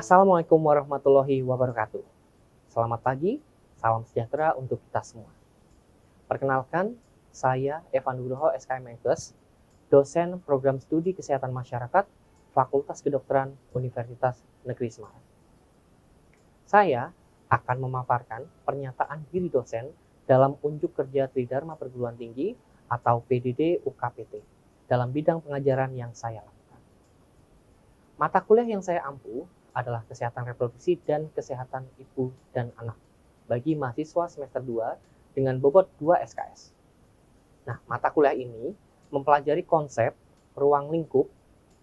Assalamualaikum warahmatullahi wabarakatuh. Selamat pagi, salam sejahtera untuk kita semua. Perkenalkan, saya Evan Nugroho, SKM Menkes, dosen program studi kesehatan masyarakat, Fakultas Kedokteran Universitas Negeri Semarang. Saya akan memaparkan pernyataan diri dosen dalam unjuk kerja Tridharma Perguruan Tinggi atau PDD UKPT dalam bidang pengajaran yang saya lakukan. Mata kuliah yang saya ampu adalah kesehatan reproduksi dan kesehatan ibu dan anak bagi mahasiswa semester 2 dengan bobot 2 SKS. Nah, mata kuliah ini mempelajari konsep, ruang lingkup,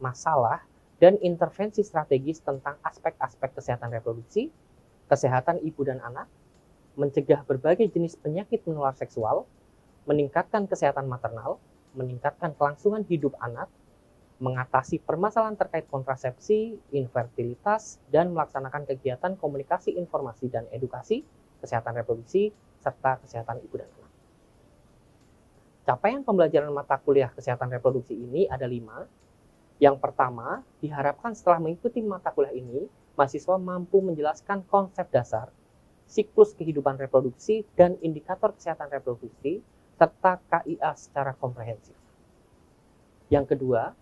masalah, dan intervensi strategis tentang aspek-aspek kesehatan reproduksi, kesehatan ibu dan anak, mencegah berbagai jenis penyakit menular seksual, meningkatkan kesehatan maternal, meningkatkan kelangsungan hidup anak, mengatasi permasalahan terkait kontrasepsi, infertilitas, dan melaksanakan kegiatan komunikasi, informasi, dan edukasi, kesehatan reproduksi, serta kesehatan ibu dan anak. Capaian pembelajaran mata kuliah kesehatan reproduksi ini ada 5. Yang pertama, diharapkan setelah mengikuti mata kuliah ini, mahasiswa mampu menjelaskan konsep dasar, siklus kehidupan reproduksi, dan indikator kesehatan reproduksi, serta KIA secara komprehensif. Yang kedua,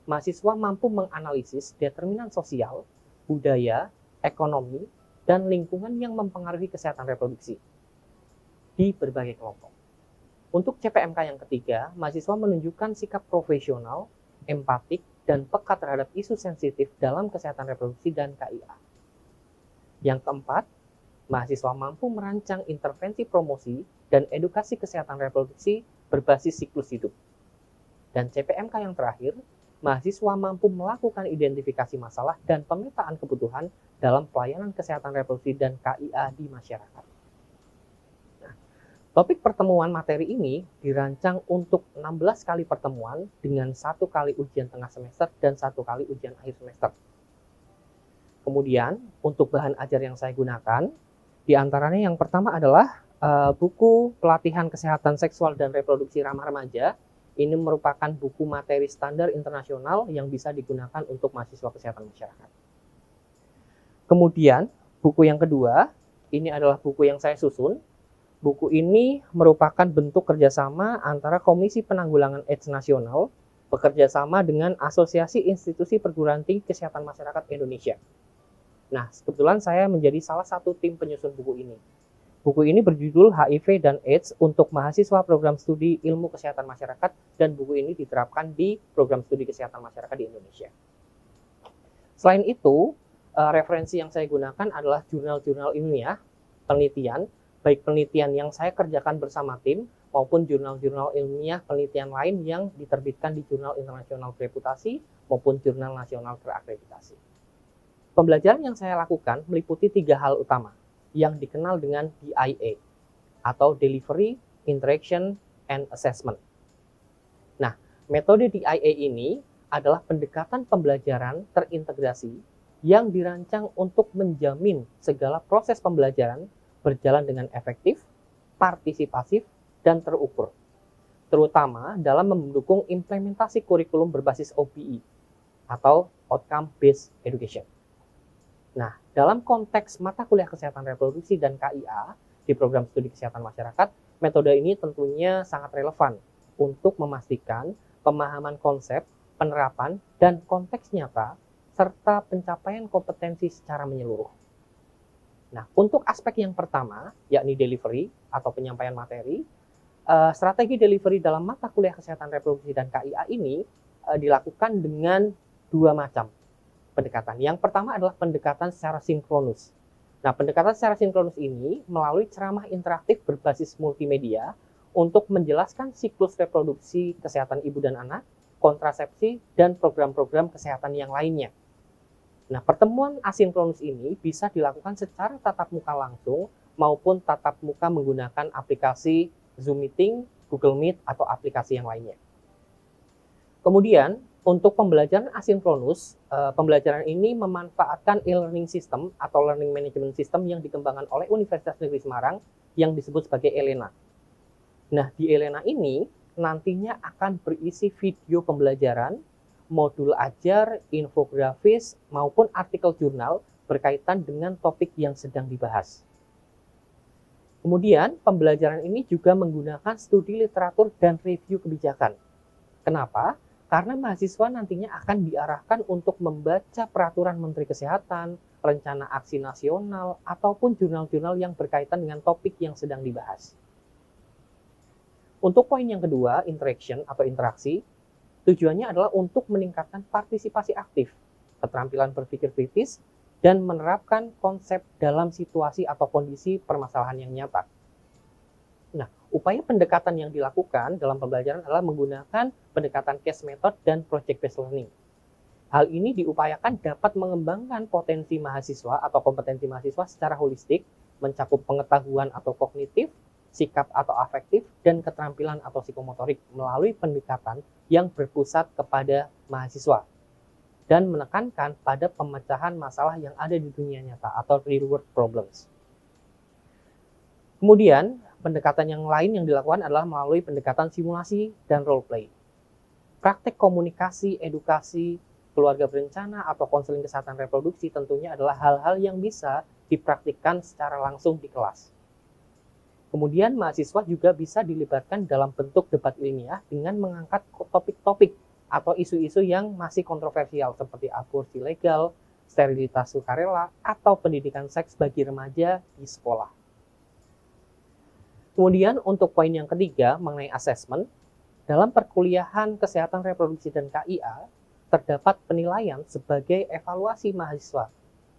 mahasiswa mampu menganalisis determinan sosial, budaya, ekonomi, dan lingkungan yang mempengaruhi kesehatan reproduksi di berbagai kelompok. Untuk CPMK yang ketiga, mahasiswa menunjukkan sikap profesional, empatik, dan peka terhadap isu sensitif dalam kesehatan reproduksi dan KIA. Yang keempat, mahasiswa mampu merancang intervensi promosi dan edukasi kesehatan reproduksi berbasis siklus hidup. Dan CPMK yang terakhir, mahasiswa mampu melakukan identifikasi masalah dan pemetaan kebutuhan dalam pelayanan kesehatan reproduksi dan KIA di masyarakat. Nah, topik pertemuan materi ini dirancang untuk 16 kali pertemuan dengan 1 kali ujian tengah semester dan 1 kali ujian akhir semester. Kemudian, untuk bahan ajar yang saya gunakan, diantaranya yang pertama adalah buku pelatihan kesehatan seksual dan reproduksi ramah remaja. Ini merupakan buku materi standar internasional yang bisa digunakan untuk mahasiswa kesehatan masyarakat. Kemudian, buku yang kedua, ini adalah buku yang saya susun. Buku ini merupakan bentuk kerjasama antara Komisi Penanggulangan AIDS Nasional bekerjasama dengan Asosiasi Institusi Perguruan Tinggi Kesehatan Masyarakat Indonesia. Nah, kebetulan saya menjadi salah satu tim penyusun buku ini. Buku ini berjudul HIV dan AIDS untuk mahasiswa program studi ilmu kesehatan masyarakat, dan buku ini diterapkan di program studi kesehatan masyarakat di Indonesia. Selain itu, referensi yang saya gunakan adalah jurnal-jurnal ilmiah, penelitian, baik penelitian yang saya kerjakan bersama tim, maupun jurnal-jurnal ilmiah penelitian lain yang diterbitkan di jurnal internasional bereputasi maupun jurnal nasional terakreditasi. Pembelajaran yang saya lakukan meliputi 3 hal utama yang dikenal dengan DIA atau Delivery, Interaction, and Assessment. Nah, metode DIA ini adalah pendekatan pembelajaran terintegrasi yang dirancang untuk menjamin segala proses pembelajaran berjalan dengan efektif, partisipatif, dan terukur, terutama dalam mendukung implementasi kurikulum berbasis OBE atau Outcome Based Education. Nah, dalam konteks mata kuliah kesehatan reproduksi dan KIA di program studi kesehatan masyarakat, metode ini tentunya sangat relevan untuk memastikan pemahaman konsep, penerapan, dan konteks nyata, serta pencapaian kompetensi secara menyeluruh. Nah, untuk aspek yang pertama, yakni delivery atau penyampaian materi, strategi delivery dalam mata kuliah kesehatan reproduksi dan KIA ini dilakukan dengan 2 macam pendekatan. Yang pertama adalah pendekatan secara sinkronus. Nah, pendekatan secara sinkronus ini melalui ceramah interaktif berbasis multimedia untuk menjelaskan siklus reproduksi kesehatan ibu dan anak, kontrasepsi, dan program-program kesehatan yang lainnya. Nah, pertemuan asinkronus ini bisa dilakukan secara tatap muka langsung maupun tatap muka menggunakan aplikasi Zoom Meeting, Google Meet, atau aplikasi yang lainnya. Kemudian, untuk pembelajaran asinkronus, pembelajaran ini memanfaatkan e-learning system atau learning management system yang dikembangkan oleh Universitas Negeri Semarang yang disebut sebagai ELENA. Nah, di ELENA ini nantinya akan berisi video pembelajaran, modul ajar, infografis, maupun artikel jurnal berkaitan dengan topik yang sedang dibahas. Kemudian, pembelajaran ini juga menggunakan studi literatur dan review kebijakan. Kenapa? Karena mahasiswa nantinya akan diarahkan untuk membaca peraturan Menteri Kesehatan, rencana aksi nasional, ataupun jurnal-jurnal yang berkaitan dengan topik yang sedang dibahas. Untuk poin yang kedua, interaction atau interaksi, tujuannya adalah untuk meningkatkan partisipasi aktif, keterampilan berpikir kritis, dan menerapkan konsep dalam situasi atau kondisi permasalahan yang nyata. Nah, upaya pendekatan yang dilakukan dalam pembelajaran adalah menggunakan pendekatan case method dan project based learning. Hal ini diupayakan dapat mengembangkan potensi mahasiswa atau kompetensi mahasiswa secara holistik, mencakup pengetahuan atau kognitif, sikap atau afektif, dan keterampilan atau psikomotorik melalui pendekatan yang berpusat kepada mahasiswa dan menekankan pada pemecahan masalah yang ada di dunia nyata atau real world problems. Kemudian, pendekatan yang lain yang dilakukan adalah melalui pendekatan simulasi dan role play. Praktek komunikasi, edukasi, keluarga berencana, atau konseling kesehatan reproduksi tentunya adalah hal-hal yang bisa dipraktikkan secara langsung di kelas. Kemudian, mahasiswa juga bisa dilibatkan dalam bentuk debat ilmiah dengan mengangkat topik-topik atau isu-isu yang masih kontroversial seperti aborsi legal, sterilitas sukarela, atau pendidikan seks bagi remaja di sekolah. Kemudian untuk poin yang ketiga mengenai assessment, dalam perkuliahan kesehatan reproduksi dan KIA, terdapat penilaian sebagai evaluasi mahasiswa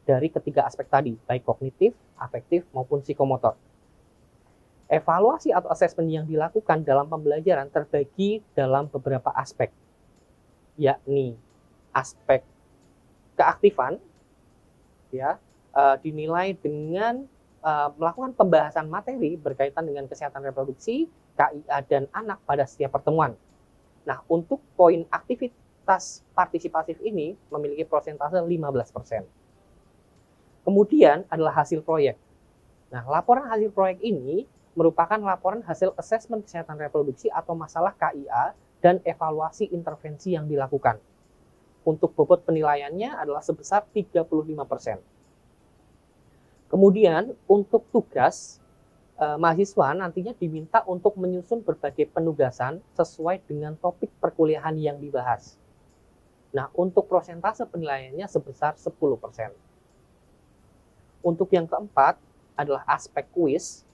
dari ketiga aspek tadi, baik kognitif, afektif, maupun psikomotor. Evaluasi atau assessment yang dilakukan dalam pembelajaran terbagi dalam beberapa aspek, yakni aspek keaktifan, ya, dinilai dengan melakukan pembahasan materi berkaitan dengan kesehatan reproduksi, KIA, dan anak pada setiap pertemuan. Nah, untuk poin aktivitas partisipatif ini memiliki persentase 15%. Kemudian adalah hasil proyek. Nah, laporan hasil proyek ini merupakan laporan hasil asesmen kesehatan reproduksi atau masalah KIA dan evaluasi intervensi yang dilakukan. Untuk bobot penilaiannya adalah sebesar 35%. Kemudian untuk tugas, mahasiswa nantinya diminta untuk menyusun berbagai penugasan sesuai dengan topik perkuliahan yang dibahas. Nah, untuk persentase penilaiannya sebesar 10%. Untuk yang keempat adalah aspek kuis.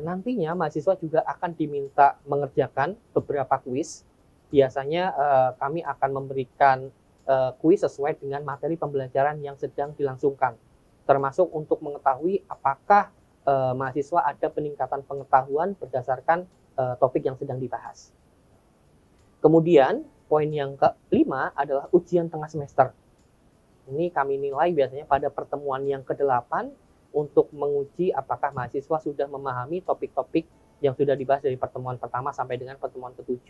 Nantinya mahasiswa juga akan diminta mengerjakan beberapa kuis. Biasanya kami akan memberikan kuis sesuai dengan materi pembelajaran yang sedang dilangsungkan, termasuk untuk mengetahui apakah mahasiswa ada peningkatan pengetahuan berdasarkan topik yang sedang dibahas. Kemudian poin yang kelima adalah ujian tengah semester. Ini kami nilai biasanya pada pertemuan yang ke-8 untuk menguji apakah mahasiswa sudah memahami topik-topik yang sudah dibahas dari pertemuan pertama sampai dengan pertemuan ke-7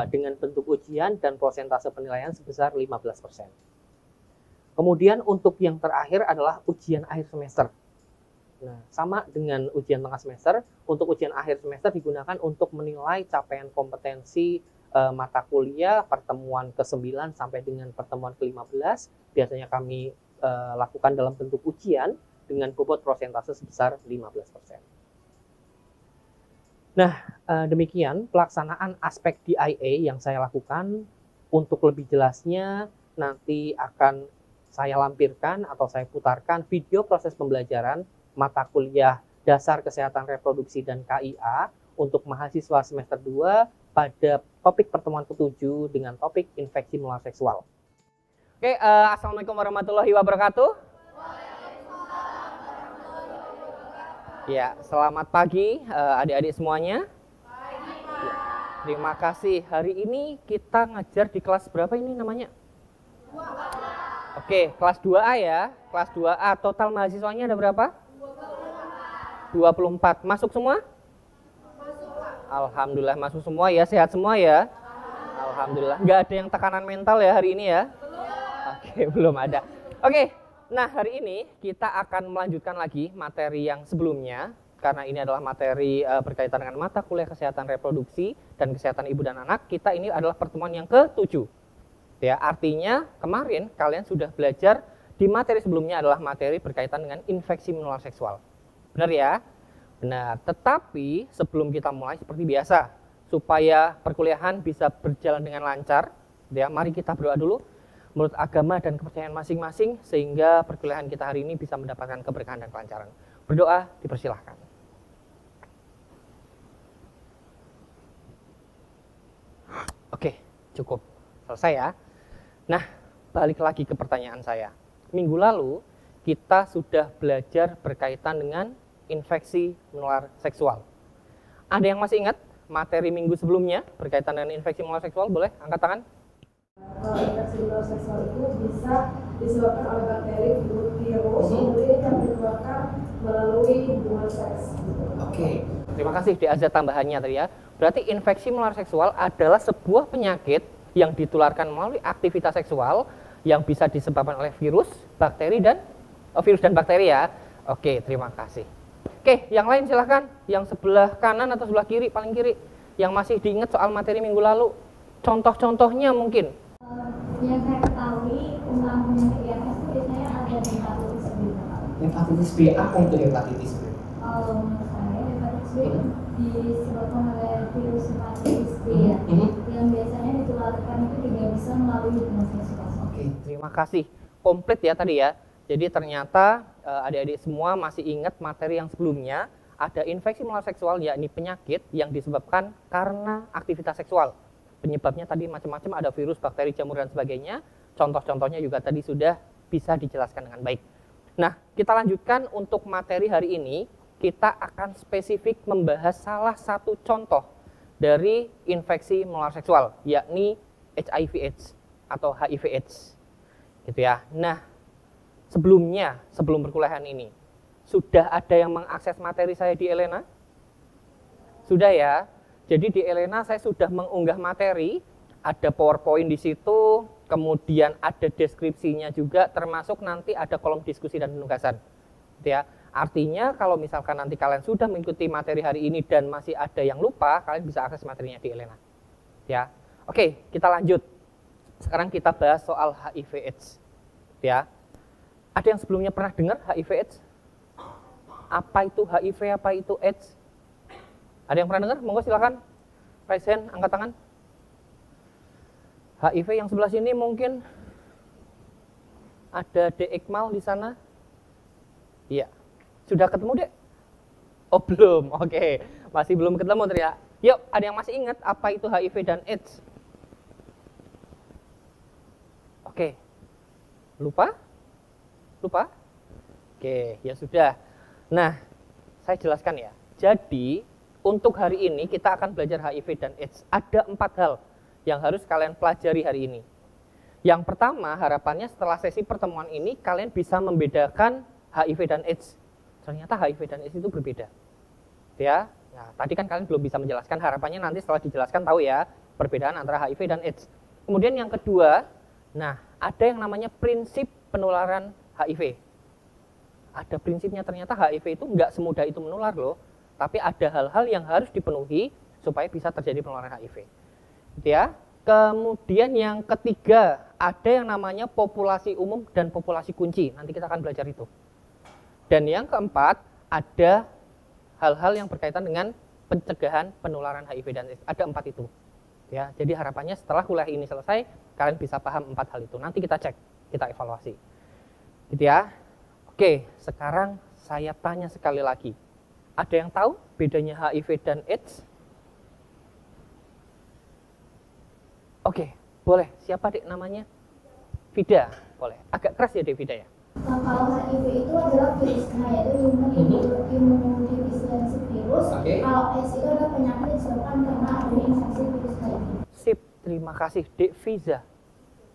dengan bentuk ujian dan persentase penilaian sebesar 15%. Kemudian untuk yang terakhir adalah ujian akhir semester. Nah, sama dengan ujian tengah semester, untuk ujian akhir semester digunakan untuk menilai capaian kompetensi mata kuliah pertemuan ke-9 sampai dengan pertemuan ke-15. Biasanya kami lakukan dalam bentuk ujian dengan bobot persentase sebesar 15%. Nah, demikian pelaksanaan aspek DIA yang saya lakukan. Untuk lebih jelasnya, nanti akan saya lampirkan atau saya putarkan video proses pembelajaran mata kuliah dasar kesehatan reproduksi dan KIA untuk mahasiswa semester 2 pada topik pertemuan ke-7 dengan topik infeksi menular seksual. Oke, Assalamualaikum warahmatullahi wabarakatuh. Ya, selamat pagi adik-adik semuanya. Pagi, Pak. Terima kasih. Hari ini kita ngajar di kelas berapa ini namanya? 2A. Oke, kelas 2A ya. Kelas 2A. Total mahasiswanya ada berapa? 24. Masuk semua? Masuk, Pak. Alhamdulillah masuk semua ya. Sehat semua ya? Alhamdulillah. Nggak ada yang tekanan mental ya hari ini ya? Belum. Oke, belum ada. Oke. Nah, hari ini kita akan melanjutkan lagi materi yang sebelumnya, karena ini adalah materi berkaitan dengan mata kuliah kesehatan reproduksi dan kesehatan ibu dan anak. Kita ini adalah pertemuan yang ke-7. Ya, artinya kemarin kalian sudah belajar di materi sebelumnya adalah materi berkaitan dengan infeksi menular seksual. Benar ya? Benar. Tetapi sebelum kita mulai seperti biasa, supaya perkuliahan bisa berjalan dengan lancar, ya, mari kita berdoa dulu menurut agama dan kepercayaan masing-masing sehingga perkuliahan kita hari ini bisa mendapatkan keberkahan dan kelancaran. Berdoa dipersilahkan. Oke, cukup. Selesai ya. Nah, balik lagi ke pertanyaan saya. Minggu lalu kita sudah belajar berkaitan dengan infeksi menular seksual. Ada yang masih ingat materi minggu sebelumnya berkaitan dengan infeksi menular seksual? Boleh angkat tangan? Infeksi menular seksual itu bisa disebabkan oleh bakteri, virus, kemudian yang dikeluarkan melalui hubungan seks. Oke, terima kasih di azas tambahannya tadi ya. Berarti infeksi menular seksual adalah sebuah penyakit yang ditularkan melalui aktivitas seksual yang bisa disebabkan oleh virus, bakteri dan bakteri ya. Oke, terima kasih. Oke, yang lain silahkan. Yang sebelah kanan atau sebelah kiri, paling kiri, yang masih diingat soal materi minggu lalu. Contoh-contohnya mungkin. Yang saya ketahui tentang penyakit IMS itu biasanya ada hepatitis B. Hepatitis B, apa itu hepatitis B? Menurut saya hepatitis B disebabkan oleh virus hepatitis B ya, yang biasanya ditularkan itu juga bisa melalui hubungan seksual. Oke, terima kasih. Komplit ya tadi ya. Jadi ternyata adik-adik semua masih ingat materi yang sebelumnya, ada infeksi menular seksual yakni penyakit yang disebabkan karena aktivitas seksual. Penyebabnya tadi macam-macam, ada virus, bakteri, jamur dan sebagainya. Contoh-contohnya juga tadi sudah bisa dijelaskan dengan baik. Nah, kita lanjutkan untuk materi hari ini. Kita akan spesifik membahas salah satu contoh dari infeksi menular seksual, yakni HIV/AIDS atau HIV/AIDS, gitu ya. Nah, sebelum perkuliahan ini, sudah ada yang mengakses materi saya di Elena? Sudah ya. Jadi di Elena saya sudah mengunggah materi, ada PowerPoint di situ, kemudian ada deskripsinya juga, termasuk nanti ada kolom diskusi dan penugasan, gitu ya. Artinya kalau misalkan nanti kalian sudah mengikuti materi hari ini dan masih ada yang lupa, kalian bisa akses materinya di Elena, ya. Oke, kita lanjut. Sekarang kita bahas soal HIV/AIDS, ya. Ada yang sebelumnya pernah dengar HIV/AIDS? Apa itu HIV? Apa itu AIDS? Ada yang pernah dengar? Monggo silakan. Raise hand, angkat tangan. HIV yang sebelah sini mungkin ada Dek Iqmal di sana. Iya. Sudah ketemu, Dek? Oh, belum. Oke. Masih belum ketemu ternyata. Yuk, ada yang masih ingat apa itu HIV dan AIDS? Oke. Lupa? Lupa? Oke, ya sudah. Nah, saya jelaskan ya. Jadi, untuk hari ini kita akan belajar HIV dan AIDS. Ada 4 hal yang harus kalian pelajari hari ini. Yang pertama, harapannya setelah sesi pertemuan ini, kalian bisa membedakan HIV dan AIDS. Ternyata HIV dan AIDS itu berbeda. Ya, nah, tadi kan kalian belum bisa menjelaskan, harapannya nanti setelah dijelaskan tahu ya, perbedaan antara HIV dan AIDS. Kemudian yang kedua, nah, ada yang namanya prinsip penularan HIV. Ada prinsipnya, ternyata HIV itu nggak semudah itu menular loh. Tapi ada hal-hal yang harus dipenuhi supaya bisa terjadi penularan HIV. Gitu ya. Kemudian yang ketiga, ada yang namanya populasi umum dan populasi kunci. Nanti kita akan belajar itu. Dan yang keempat, ada hal-hal yang berkaitan dengan pencegahan penularan HIV dan AIDS. Ada 4 itu. Ya, jadi harapannya setelah kuliah ini selesai, kalian bisa paham 4 hal itu. Nanti kita cek, kita evaluasi. Gitu ya. Oke, sekarang saya tanya sekali lagi. Ada yang tahu bedanya HIV dan AIDS? Oke, boleh. Siapa Dek namanya? Vida, boleh. Agak keras ya Dek Vida ya? Kalau HIV itu adalah virusnya, yaitu imunodeficiency virus. Kalau AIDS itu adalah penyakit yang disebabkan karena adanya infeksi virus HIV. Sip, terima kasih Dek Vida.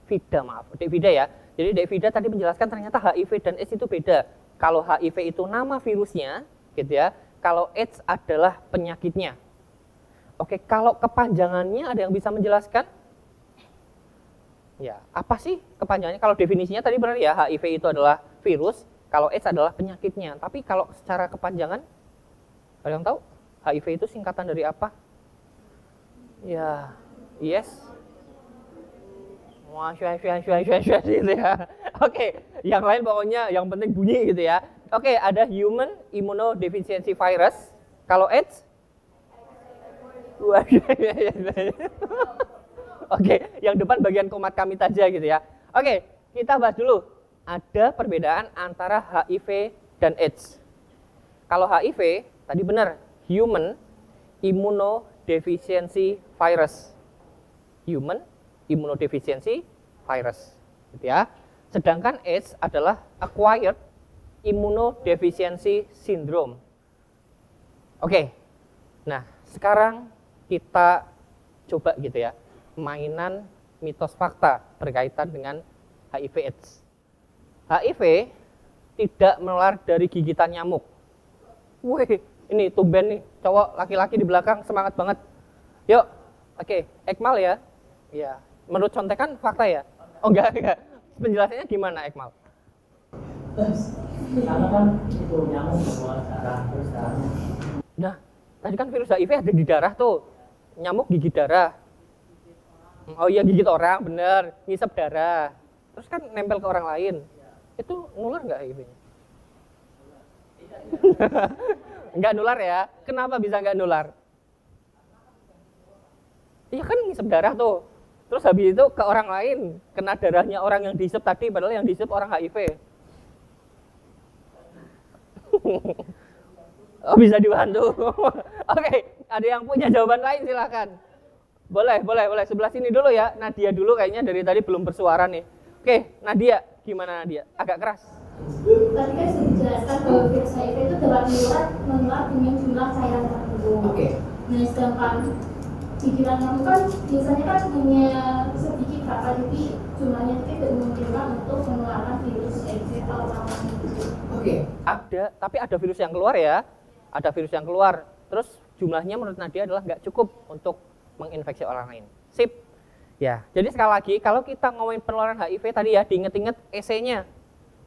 Vida, maaf. Dek Vida ya. Jadi Dek Vida tadi menjelaskan ternyata HIV dan AIDS itu beda. Kalau HIV itu nama virusnya, gitu ya. Kalau AIDS adalah penyakitnya. Oke, kalau kepanjangannya ada yang bisa menjelaskan? Ya, apa sih kepanjangannya? Kalau definisinya tadi benar ya, HIV itu adalah virus, kalau AIDS adalah penyakitnya. Tapi kalau secara kepanjangan, ada yang tahu? HIV itu singkatan dari apa? Ya, yes. Wah, gitu ya. Oke, yang lain pokoknya yang penting bunyi gitu ya. Oke, ada human immunodeficiency virus. Kalau AIDS? Oke, yang depan bagian komat kamit aja gitu ya. Oke, kita bahas dulu. Ada perbedaan antara HIV dan AIDS. Kalau HIV, tadi benar, human immunodeficiency virus. Human immunodeficiency virus, gitu ya. Sedangkan AIDS adalah acquired immunodeficiency syndrome. Oke. Nah, sekarang kita coba gitu ya, mainan mitos fakta berkaitan dengan HIV AIDS. HIV tidak menular dari gigitan nyamuk. Wih, ini tumben nih, cowok laki-laki di belakang semangat banget. Yuk, oke, Ekmal ya. Iya, menurut contekan fakta ya? Oh enggak. Penjelasannya gimana Ekmal? Karena kan itu nyamuk semua darah terus kan. Nah, tadi kan virus HIV ada di darah tuh. Nyamuk gigit darah. Oh iya, gigit orang, bener. Ngisep darah. Terus kan nempel ke orang lain. Itu nular nggak HIV-nya? Nggak nular ya? Kenapa bisa nggak nular? Iya kan ngisep darah tuh. Terus habis itu ke orang lain. Kena darahnya orang yang diisep tadi, padahal yang diisep orang HIV. Oh, bisa dibantu. Oke, ada yang punya jawaban lain silakan. Boleh. Sebelah sini dulu ya. Nadia dulu kayaknya dari tadi belum bersuara nih. Oke, Nadia, gimana Nadia? Agak keras. Tadi kan sudah dijelaskan bahwa virus HIV itu dapat menular dengan jumlah cairan tertentu. Oke. Nah, sedangkan gigitan nyamuk kan biasanya kan punya sedikit berapa, jadi jumlahnya itu tidak memungkinkan untuk penularan virus HIV atau orang lain gitu. Oke. Tapi ada virus yang keluar ya. Ada virus yang keluar. Terus jumlahnya menurut Nadia adalah nggak cukup untuk menginfeksi orang lain. Sip. Ya, jadi sekali lagi kalau kita ngomongin penularan HIV tadi ya, diinget-inget EC-nya.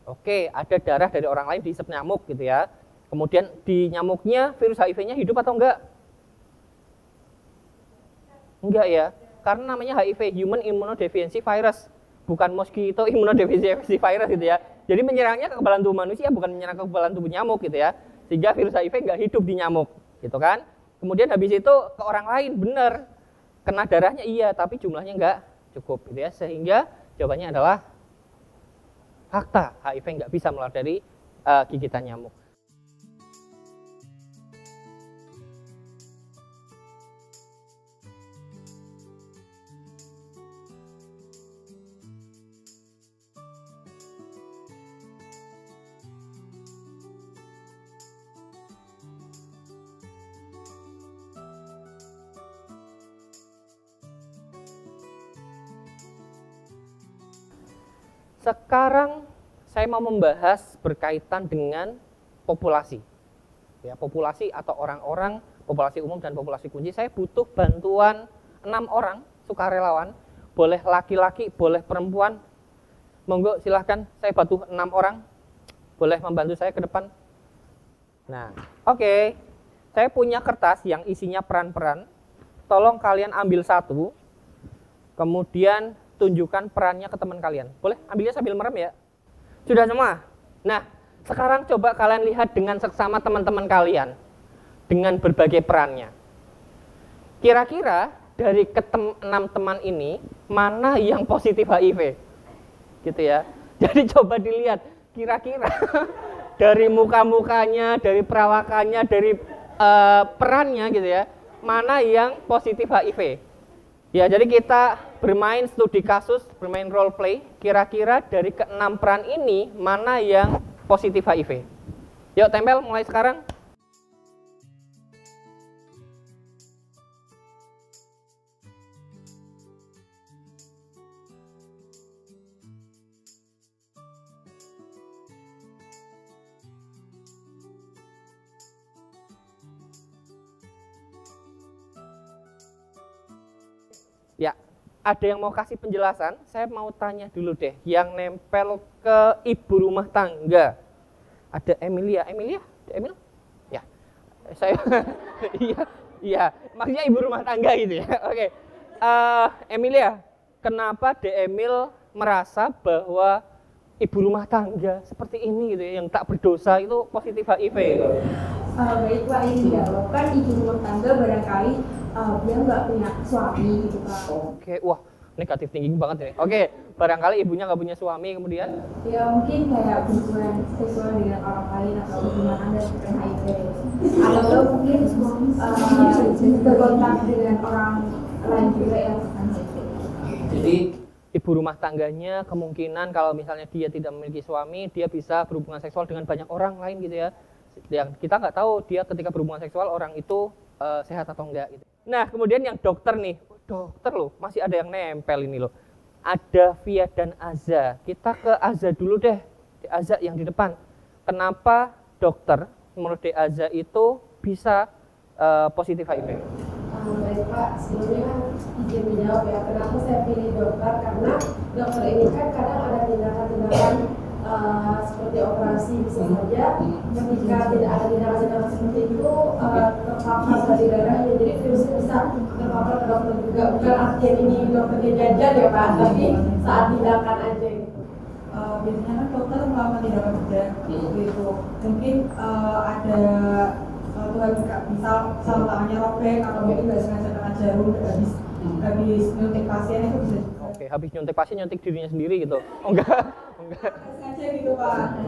Oke, ada darah dari orang lain diisep nyamuk gitu ya. Kemudian di nyamuknya virus HIV-nya hidup atau enggak? Enggak ya, karena namanya HIV, Human Immunodeficiency Virus, bukan Mosquito Immunodeficiency Virus gitu ya. Jadi menyerangnya kekebalan tubuh manusia, bukan menyerang kekebalan tubuh nyamuk gitu ya. Sehingga virus HIV enggak hidup di nyamuk, gitu kan. Kemudian habis itu ke orang lain, benar. Kena darahnya iya, tapi jumlahnya enggak cukup gitu ya. Sehingga jawabannya adalah fakta, HIV enggak bisa menular dari gigitan nyamuk. Sekarang saya mau membahas berkaitan dengan populasi. Ya, populasi atau orang-orang, populasi umum dan populasi kunci. Saya butuh bantuan 6 orang sukarelawan, boleh laki-laki, boleh perempuan. Monggo silahkan, saya butuh 6 orang. Boleh membantu saya ke depan. Nah, oke. Saya punya kertas yang isinya peran-peran. Tolong kalian ambil satu. Kemudian tunjukkan perannya ke teman kalian. Boleh ambilnya sambil merem ya. Sudah semua? Nah, sekarang coba kalian lihat dengan seksama teman-teman kalian. Dengan berbagai perannya. Kira-kira dari 6 teman ini, mana yang positif HIV? Gitu ya. Jadi coba dilihat, kira-kira dari muka-mukanya, dari perawakannya, dari perannya gitu ya, mana yang positif HIV? Ya, jadi kita bermain studi kasus, bermain role play, kira-kira dari ke-6 peran ini, mana yang positif HIV? Yuk, tempel mulai sekarang. Ya, ada yang mau kasih penjelasan? Saya mau tanya dulu deh, yang nempel ke ibu rumah tangga. Ada Emilia. Emilia? Ada Emil? Ya. Saya iya, maksudnya ibu rumah tangga gitu ya. Oke. Emilia, kenapa De Emil merasa bahwa ibu rumah tangga seperti ini gitu ya, yang tak berdosa itu positif HIV gitu? Baik Pak, ini jawab kan ibu rumah tangga barangkali dia nggak punya suami gitu Pak. Oke, wah negatif tinggi banget ya. Oke, barangkali ibunya nggak punya suami, kemudian Ya mungkin kayak hubungan seksual dengan orang lain atau hubungan Anda dengan HIV. Atau mungkin berkontak dengan orang lain juga yang bukan HIV. jadi ibu rumah tangganya kemungkinan kalau misalnya dia tidak memiliki suami, dia bisa berhubungan seksual dengan banyak orang lain gitu ya. Yang kita nggak tahu dia ketika berhubungan seksual orang itu sehat atau enggak gitu. Nah, kemudian yang dokter nih, dokter loh, masih ada yang nempel ini loh. Ada Via dan Aza. Kita ke Aza dulu deh. Aza yang di depan. Kenapa dokter menurut Aza itu bisa positif HIV? Baik Pak, sebelumnya izin menjawab ya, kenapa saya pilih dokter, karena dokter ini kan kadang ada tindakan-tindakan seperti operasi bisa saja, ketika tidak ada tindakan-tindakan seperti itu terpapar dari darahnya, jadi virusnya bisa terpapar ke dokter juga, bukan artinya ini dokternya jajan ya Pak, tapi saat tindakan aja gitu. Biasanya kan dokter melakukan tindakan bedah gitu, mungkin ada Tuhan misal tangannya robek atau mungkin nggak sengaja kena jarum habis nyuntik pasien itu bisa juga. Oke, habis nyuntik pasien nyuntik dirinya sendiri gitu? Oh, enggak. Sengaja gitu Pak.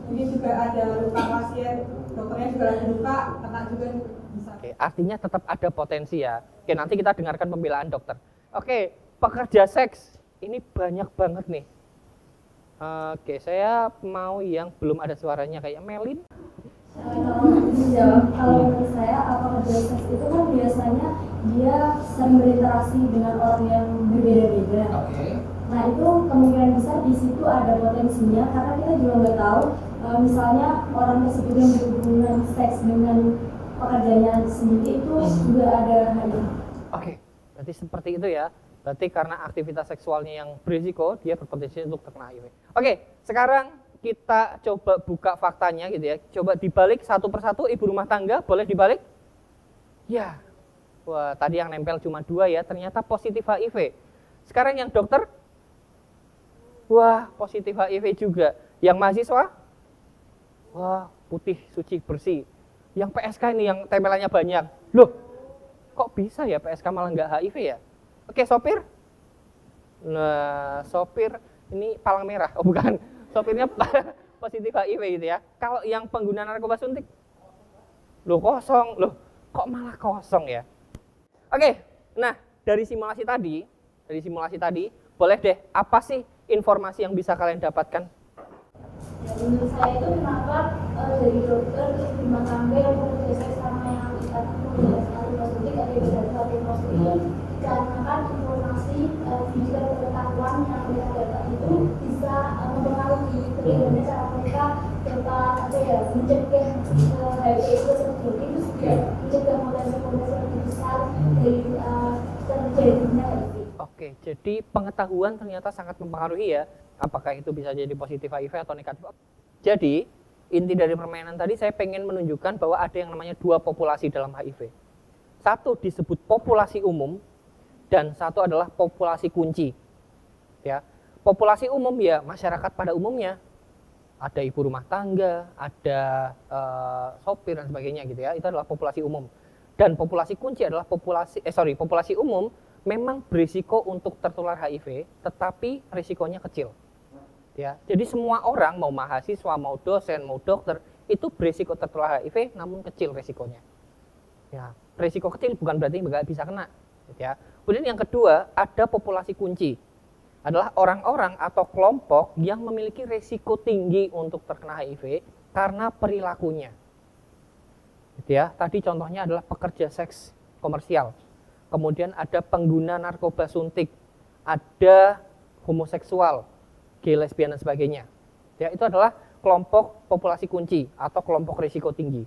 Mungkin juga ada luka pasien, dokternya juga lagi luka, kena juga bisa. Oke, artinya tetap ada potensi ya. Oke, nanti kita dengarkan pembelaan dokter. Oke, pekerja seks ini banyak banget nih. Oke, saya mau yang belum ada suaranya kayak Melin. Kalau menurut saya, pekerja seks itu kan biasanya dia sering berinteraksi dengan orang yang berbeda-beda. Nah itu kemungkinan besar di situ ada potensinya, karena kita juga nggak tahu misalnya orang tersebut yang berhubungan seks dengan pekerjaannya sendiri itu juga ada HIV. Oke, berarti seperti itu ya. Berarti karena aktivitas seksualnya yang berisiko, dia berpotensi untuk terkena HIV. Oke, sekarang kita coba buka faktanya gitu ya. Coba dibalik satu persatu ibu rumah tangga, boleh dibalik? Ya. Wah, tadi yang nempel cuma 2 ya, ternyata positif HIV. Sekarang yang dokter? Wah, positif HIV juga. Yang mahasiswa? Wah, putih, suci, bersih. Yang PSK ini yang tempelannya banyak. Loh, kok bisa ya PSK malah nggak HIV ya? Oke, sopir? Nah, sopir ini palang merah. Oh, bukan. Sopirnya positif HIV gitu ya. Kalau yang pengguna narkoba suntik? Loh, kosong. Loh, kok malah kosong ya? Oke, nah dari simulasi tadi, boleh deh, apa sih informasi yang bisa kalian dapatkan? Ya, menurut saya itu kenapa dari dokter, terus rumah tangga yang bekerja seks sama yang kita suntik ada beberapa informasi itu dikarenakan informasi juga pengetahuan yang mereka dapat itu bisa mempengaruhi bagaimana cara mereka mencegah HIV itu terjadi, terus juga mencegah potensi-potensi lebih besar dari terjadinya HIV. Oke, jadi pengetahuan ternyata sangat mempengaruhi ya, apakah itu bisa jadi positif HIV atau negatif. Jadi, inti dari permainan tadi saya pengen menunjukkan bahwa ada yang namanya 2 populasi dalam HIV. Satu disebut populasi umum, dan satu adalah populasi kunci. Ya, populasi umum ya masyarakat pada umumnya. Ada ibu rumah tangga, ada sopir dan sebagainya gitu ya. Itu adalah populasi umum. Dan populasi kunci adalah populasi umum memang berisiko untuk tertular HIV, tetapi risikonya kecil. Ya, jadi semua orang, mau mahasiswa, mau dosen, mau dokter, itu berisiko tertular HIV, namun kecil risikonya. Ya, risiko kecil bukan berarti nggak bisa kena. Ya. Kemudian yang kedua, ada populasi kunci. Adalah orang-orang atau kelompok yang memiliki risiko tinggi untuk terkena HIV karena perilakunya. Gitu ya. Tadi contohnya adalah pekerja seks komersial. Kemudian ada pengguna narkoba suntik, ada homoseksual, gay, lesbian dan sebagainya. Ya, itu adalah kelompok populasi kunci atau kelompok risiko tinggi.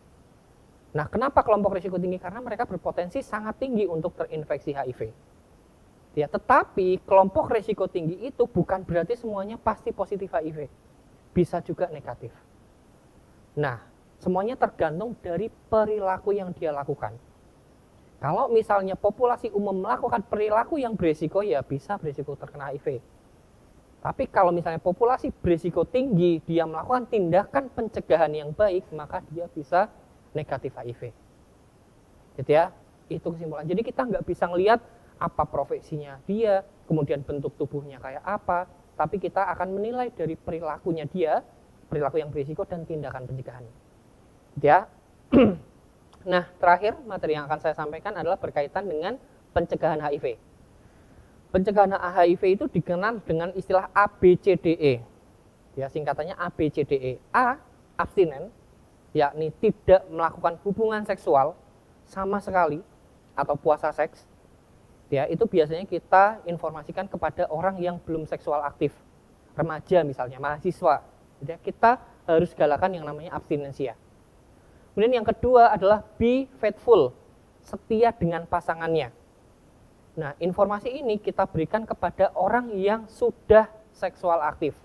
Nah, kenapa kelompok risiko tinggi? Karena mereka berpotensi sangat tinggi untuk terinfeksi HIV. Ya, tetapi kelompok risiko tinggi itu bukan berarti semuanya pasti positif HIV. Bisa juga negatif. Nah, semuanya tergantung dari perilaku yang dia lakukan. Kalau misalnya populasi umum melakukan perilaku yang berisiko, ya bisa berisiko terkena HIV. Tapi kalau misalnya populasi berisiko tinggi, dia melakukan tindakan pencegahan yang baik, maka dia bisa negatif HIV. Gitu ya, itu kesimpulan. Jadi kita nggak bisa ngelihat apa profesinya dia, kemudian bentuk tubuhnya kayak apa, tapi kita akan menilai dari perilakunya dia, perilaku yang berisiko dan tindakan pencegahannya. Gitu ya. Nah, terakhir materi yang akan saya sampaikan adalah berkaitan dengan pencegahan HIV. Pencegahan HIV itu dikenal dengan istilah ABCDE. Ya, singkatannya ABCDE. A, abstinen, yakni tidak melakukan hubungan seksual sama sekali atau puasa seks. Ya, itu biasanya kita informasikan kepada orang yang belum seksual aktif. Remaja misalnya, mahasiswa. Jadi kita harus galakan yang namanya abstinensia. Kemudian yang kedua adalah be faithful, setia dengan pasangannya. Nah, informasi ini kita berikan kepada orang yang sudah seksual aktif.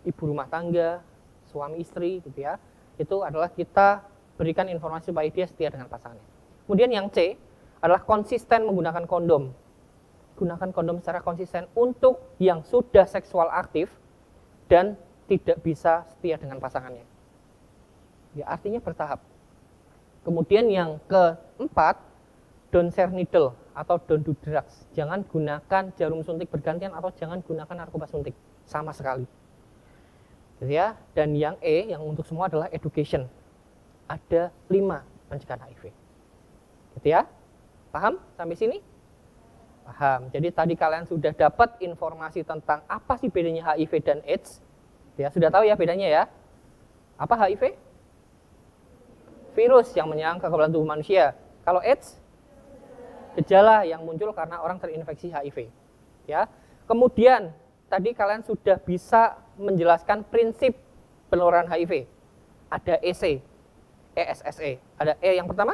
Ibu rumah tangga, suami istri gitu ya. Itu adalah kita berikan informasi supaya dia setia dengan pasangannya. Kemudian yang C adalah konsisten menggunakan kondom. Gunakan kondom secara konsisten untuk yang sudah seksual aktif dan tidak bisa setia dengan pasangannya. Ya, artinya bertahap. Kemudian yang keempat, don't share needle atau don't do drugs. Jangan gunakan jarum suntik bergantian atau jangan gunakan narkoba suntik sama sekali. Gitu ya. Dan yang E, yang untuk semua adalah education. Ada 5 pencegahan HIV. Gitu ya. Paham sampai sini? Paham. Jadi tadi kalian sudah dapat informasi tentang apa sih bedanya HIV dan AIDS. Ya, sudah tahu ya bedanya ya. Apa HIV? Virus yang menyerang kekebalan tubuh manusia. Kalau AIDS? Gejala yang muncul karena orang terinfeksi HIV. Ya. Kemudian tadi kalian sudah bisa menjelaskan prinsip penularan HIV. Ada EC, ESSE. Ada E yang pertama?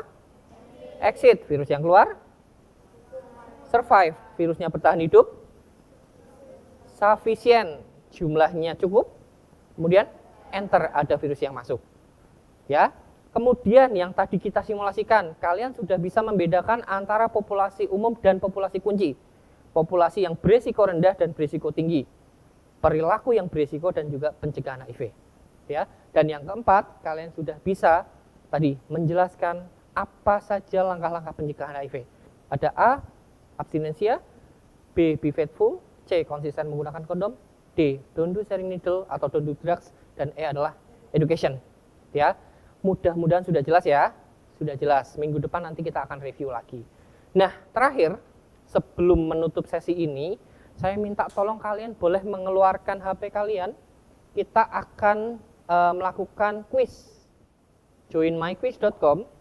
Exit, virus yang keluar. Survive, virusnya bertahan hidup. Sufficient, jumlahnya cukup. Kemudian enter, ada virus yang masuk. Ya. Kemudian yang tadi kita simulasikan, kalian sudah bisa membedakan antara populasi umum dan populasi kunci. Populasi yang berisiko rendah dan berisiko tinggi. Perilaku yang berisiko dan juga pencegahan HIV. Ya. Dan yang keempat, kalian sudah bisa tadi menjelaskan apa saja langkah-langkah pencegahan HIV. Ada A, abstinensia, B, be faithful, C, konsisten menggunakan kondom, D, don't do sharing needle atau don't do drugs, dan E adalah education. Ya. Mudah-mudahan sudah jelas ya. Sudah jelas. Minggu depan nanti kita akan review lagi. Nah, terakhir, sebelum menutup sesi ini, saya minta tolong kalian boleh mengeluarkan HP kalian. Kita akan melakukan quiz. Join myquiz.com.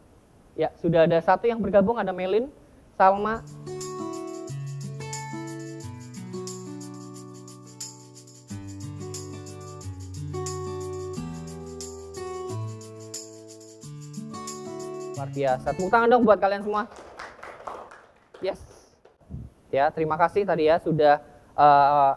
Ya, sudah ada satu yang bergabung, ada Melin, Salma. Luar biasa. Tepuk tangan dong buat kalian semua. Yes. Ya, terima kasih tadi ya sudah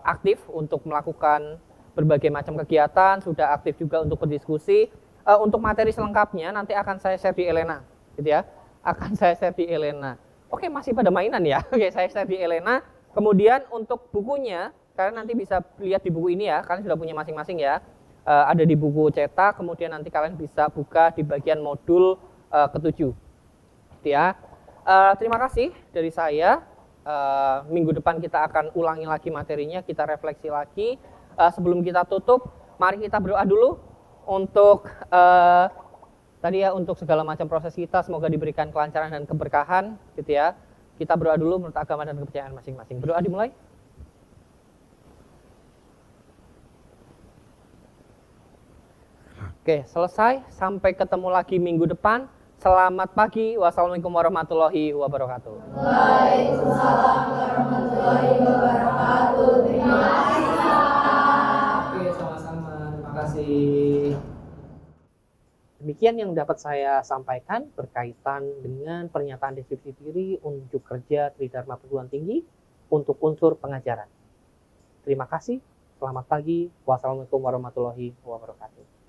aktif untuk melakukan berbagai macam kegiatan, sudah aktif juga untuk berdiskusi. Untuk materi selengkapnya nanti akan saya share di Elena, gitu ya. Akan saya share di Elena. Oke, masih pada mainan ya. Oke, saya share di Elena. Kemudian untuk bukunya, kalian nanti bisa lihat di buku ini ya. Kalian sudah punya masing-masing ya. Ada di buku cetak, kemudian nanti kalian bisa buka di bagian modul ke-7. Ya. Terima kasih dari saya. Minggu depan kita akan ulangi lagi materinya, kita refleksi lagi. Sebelum kita tutup, mari kita berdoa dulu untuk tadi ya, untuk segala macam proses kita, semoga diberikan kelancaran dan keberkahan, gitu ya. Kita berdoa dulu menurut agama dan kepercayaan masing-masing. Berdoa dimulai. Oke, selesai. Sampai ketemu lagi minggu depan. Selamat pagi. Wassalamualaikum warahmatullahi wabarakatuh. Waalaikumsalam warahmatullahi wabarakatuh. Terima kasih. Oke, sama-sama. Terima kasih. Demikian yang dapat saya sampaikan berkaitan dengan pernyataan deskripsi diri unjuk kerja Tridharma Perguruan Tinggi untuk unsur pengajaran. Terima kasih. Selamat pagi. Wassalamualaikum warahmatullahi wabarakatuh.